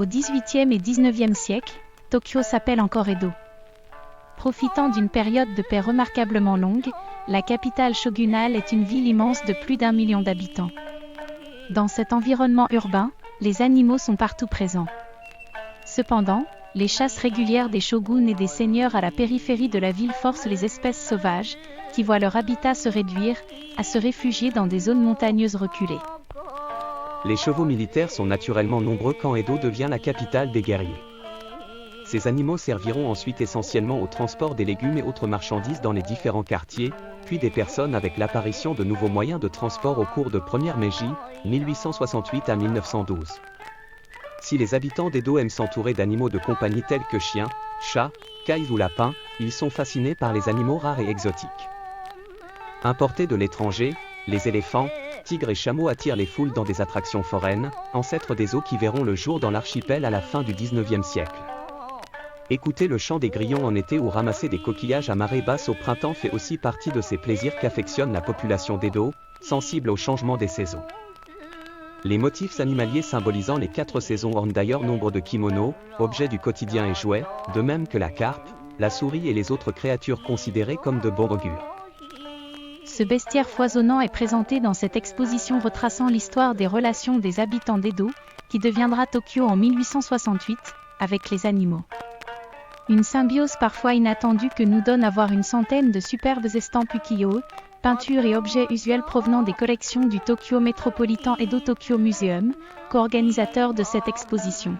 Au XVIIIe et XIXe siècle, Tokyo s'appelle encore Edo. Profitant d'une période de paix remarquablement longue, la capitale shogunale est une ville immense de plus d'1 million d'habitants. Dans cet environnement urbain, les animaux sont partout présents. Cependant, les chasses régulières des shoguns et des seigneurs à la périphérie de la ville forcent les espèces sauvages, qui voient leur habitat se réduire, à se réfugier dans des zones montagneuses reculées. Les chevaux militaires sont naturellement nombreux quand Edo devient la capitale des guerriers. Ces animaux serviront ensuite essentiellement au transport des légumes et autres marchandises dans les différents quartiers, puis des personnes avec l'apparition de nouveaux moyens de transport au cours de Première Meiji, 1868 à 1912. Si les habitants d'Edo aiment s'entourer d'animaux de compagnie tels que chiens, chats, cailles ou lapins, ils sont fascinés par les animaux rares et exotiques. Importés de l'étranger, les éléphants, tigres et chameaux attirent les foules dans des attractions foraines, ancêtres des zoos qui verront le jour dans l'archipel à la fin du XIXe siècle. Écouter le chant des grillons en été ou ramasser des coquillages à marée basse au printemps fait aussi partie de ces plaisirs qu'affectionne la population d'Edo, sensible au changement des saisons. Les motifs animaliers symbolisant les 4 saisons ornent d'ailleurs nombre de kimonos, objets du quotidien et jouets, de même que la carpe, la souris et les autres créatures considérées comme de bon augure. Ce bestiaire foisonnant est présenté dans cette exposition retraçant l'histoire des relations des habitants d'Edo, qui deviendra Tokyo en 1868, avec les animaux. Une symbiose parfois inattendue que nous donne à voir une centaine de superbes estampes ukiyo-e, peintures et objets usuels provenant des collections du Tokyo Metropolitan Edo Tokyo Museum, co-organisateur de cette exposition.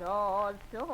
Thank you.